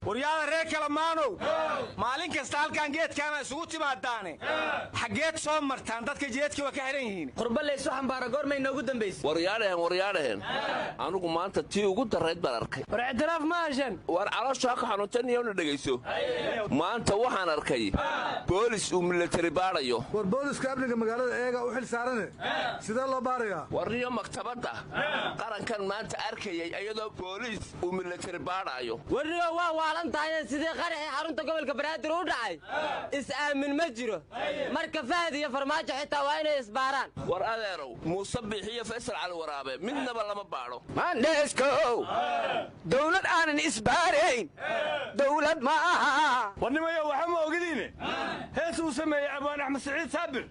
ورياض ريك لمانو مالين كستال كان جيت كان سوتي بعداني حقيت صوم مرتان دتك جيتك وكحرين قرب لي سو حنبار غور ما inoogu dambeysay waryaadeen anugu maanta tii ugu dareed baan arkay war اعتراف maashan war caloosha ka xanuuntan iyo dhageyso maanta waxaan arkay boolis uu military baarayo war booliska amniga magaalada eega u xil saaran sida loo baarayaa wariyo maktabada qarankan maanta arkayay ayadoo boolis uu military baarayo wariyo waa waalantahay sidii qaraxii xarunta gobolka Banaadir u dhacay is aamin ma jiro marka faad iyo farmaajo xitaa waa inay isbaaraan war adeerow Muuse bixiyo Faysal Cali Waraabe midnaba lama baaro maandheesko dawlad aanan isbaarayn dawlad ma aha ونمية وحما وقدينه هيسو سمي عبان أحمد سعيد سابر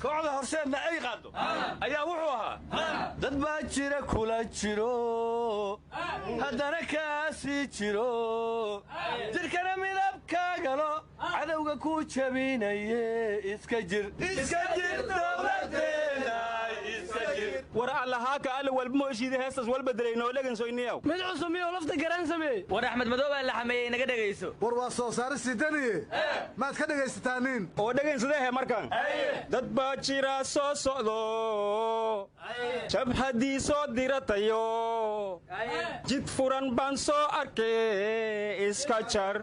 كوعد هرسيدنا أي قادو أيا وحوها دad baa jira kula jiro haddana kaasi jiro jirkana midabka galo cadawga ku jabinaye iska jir dawladeena iska jir war allaha ka al walba mooshiida heestas walba dareeyno lagan sooyniyow mid cusub iyo lafta garan samee war Axmed Madoobe la xameeyay naga dhageyso war waa soo saar sidaniye maad ka dhageystaaniin oo dhageysadee markan dad baa jira soo socdo jabhadii soo diratayo jid furan baan soo arkay iska jar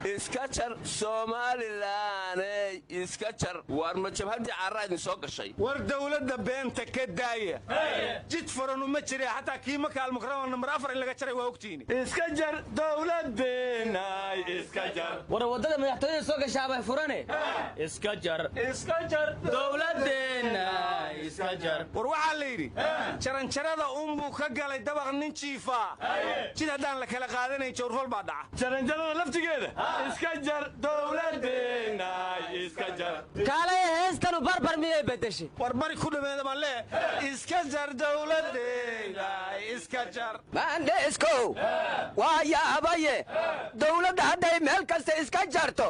iska jar Somaliland iska jar war ma jabhadii carraad soo gashay war dawladda beenta ka daaya jid furan uma jira hatta kiima kaal mukrama number 4 in laga jaray waa ogtiin iska jar dawladeena iska jar war wadada madaxtooyada soo gashaaba furane iska jar dawladeena iska jar war waxa la yiri jaranjarada buu ka galay dabaq nin jiifa jid hadaan la kala qaadanay joorfal baa dhaca jaranjarada laftigeeda iska jar dawladeena iska jar kale heestan barbar miyay bedeshay war bari ku dhameeda ma le iska jar dawladeena iska jar maandheesko waa yaabaye dawladda hadday meel kasta iska jarto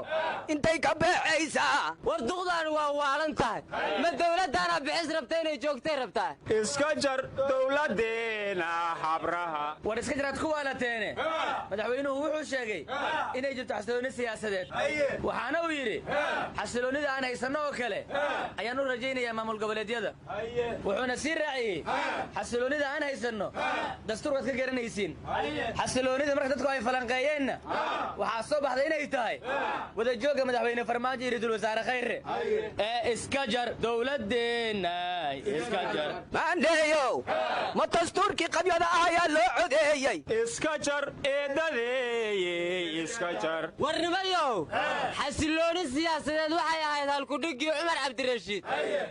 intay ka beecaysaa war duqdan waa waalan tahay ma dawladana bixis rabtay inay joogtay rabtaa iska jar dawladeena habraha war iska jaraad ku waalateene madaxweynuhu wuxuu sheegay inay jirto xasilooni siyaasadeed waxaana uu yiri xasiloonida aan haysano oo kale ayaan u rajaynayaa maamul goboleedyada wuxuuna sii raaciyay xasiloonida aan haysano dastuurka ka garanaysiin xasiloonida marka dadku ay falanqeeyeen waxa soo baxday inay tahay wada jooga madaxweyne Farmaajo iyo ra'iisul wasaare Khayre iska jar dawladeena iska jar maandheeyo ma dastuurkii qabyada ayaa loo codeeyay iska jar eedadeeyay iska jar warnimayo xasilooni siyaasadeed waxay ahayd halku dhigi Umar Cabdirashiid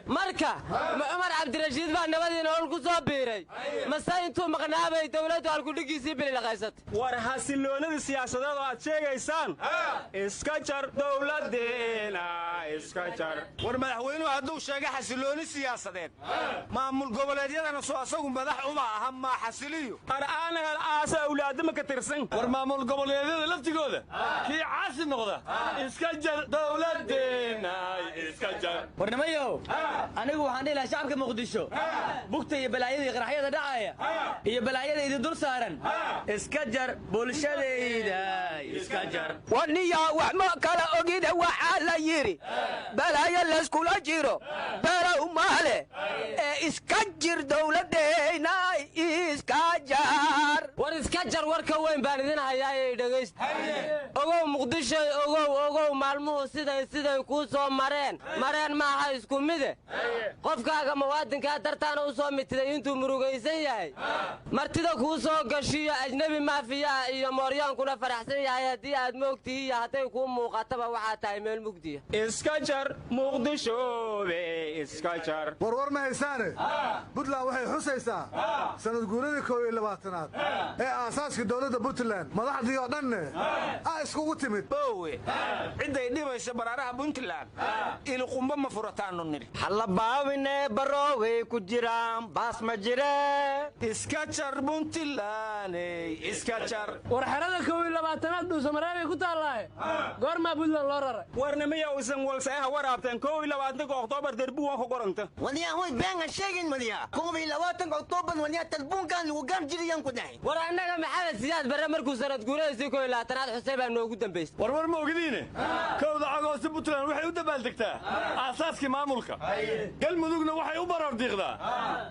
marka ma Umar Cabdirashiid baa nabadiina ol ku soo biiray mase intuu maqnaabay dawladdu halku dhigiisii bilaqaysat war xasiloonida siyaasadeed oo aad sheegaysaan iska jar dawladeena iska jar war madaxweynuhu hadduu sheegay xasilooni siyaasadeed maamul goboleedyadana soo asagu madax uma aha ma xasiliyo anaga aasa awlaadama ka tirsan war maamul goboleedyada laftigooda kii caasi noqda iska jar dawladeena iska jar warnimayo anigu waxaan dhihi lahaa shacabka Muqdisho bugta iyo balaayada qaraxyada dhacaya iyo balaayada idin dul saaran iska jar bulshadayda iska jar waniya wax ma kala ogida waxa la yiri balaayo la iskula jiro bala umale iska jir dawladeena iska jar war iska jar warka weyn baan idin hayaa ee dhageyst ogow Muqdisho ogow maalmuhu siday ku soo mareen ma aha isku mide qofkaaga muwaadinka dartaan u soo mitiday intuu murugaysan yahay martida ku soo gashiyo ajnabi maafiya iyo mooryaankuna faraxsan yahay hadii aad moogtihiin haday ku muuqataba waxa tahay meel mugdiya iska jar Muqdisho iska jar war ma haysaane Puntland waxay xusaysaa sanad guuradii 22aad ee aasaaska dawladda Puntland madaxdii oo dhan iskugu timid boowe ciday dhibaysa baraaraha Puntland il qumba ma furataano niri halla baawine baroowe ku jiraan baas ma jire iska jar Puntland jubbalaney iska jar war xerada 12aad dhuusamareebay ku taallaaye goormaa buntland loo raray warnimiya usan walsayaha waraabteen 12 oktoobar derbuwan ku qoranta wadiyaa hoy beenga sheegin madiya 12 oktoobar wadiyaa talbuunkan lagu gaar jiriyaan ku dhahay war annaga maxamed siyaad barre markuu sanad guuradiisii 12aad xusay baa noogu dambaysay war ma ogdiine kowda agoosta puntland waxay u dabaaldegtaa aasaaskii maamulka galmudugna waxay u barardiiqdaa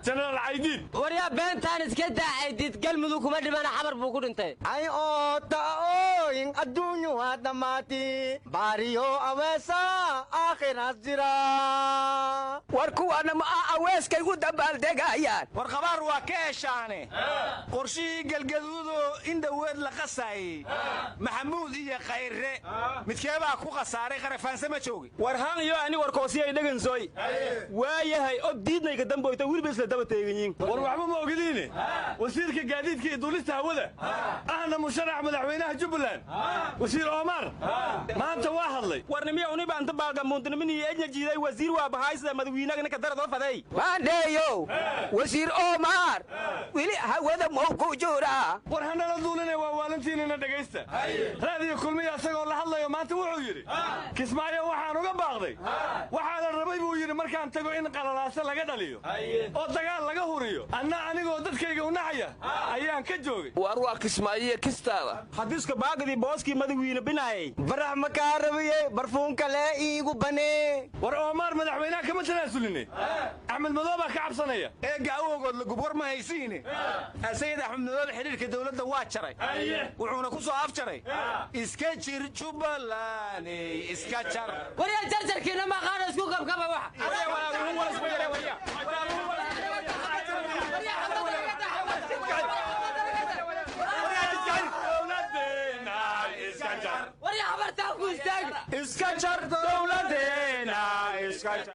jenaraal caydiid war yaa beentaan iska daacaydiid galmudug kuma dhimana xabar buu ku dhintay ay oo taooyin adduunyu waa dhammaati baariyo aweesa aakhiras jira war kuwaana ma aweeskay u dabaaldegayaan war qabaar waa ka heshaane qorshihii galgaduudoo in dhoweed la qasaayey maxamuud iyo khayre midkeebaa ku khasaaray qarafaanse ma joogi war haan iyo ani warkoosiyay dhegansooy waayahay od diidnayga damboyta weliba isla daba teeganyiin war waxba ma ogdiine wasiirka gaadiidka iyo duulista hawada ahna musharax madaxweynaha jubbaland wasiir omar maanta waa hadlay warnimiya uniba anta baalgamuundinimin iyo ejna jiiday wasiir waa bahaay sida madawiinagana ka daradoo faday maandheeyow wasiir omar weli hawada mau ku jiraa war hanala duulinay waa waalantiinina dhegaysta raadiyo kulmiya isagoo la hadlayo maanta wuxuu yidhi kismaayo waxaan uga baaqday waxaa la rabay buu yidhi markaan tago in qalalaase laga dhaliyo oo dagaal laga huriyo anna anigoo dadkayga u naxaya ayaan ka joogay war waa kismaayiya kistaada hadiska baagdii booskii madawiine binaayay barax makaa rabiye barfuunka lee iigu banee war omar madaxweynaha kama tanaasulini axmed madoobaa ka cabsanaya eegga awowgood la gubwar ma haysiine sayid axmed madoobe xidhiirka dawladda waa jaray wuxuuna ku soo afjaray iska jir jubbalaney iska jar war yaa jarjarkiina maqaana isku qabkaba waxa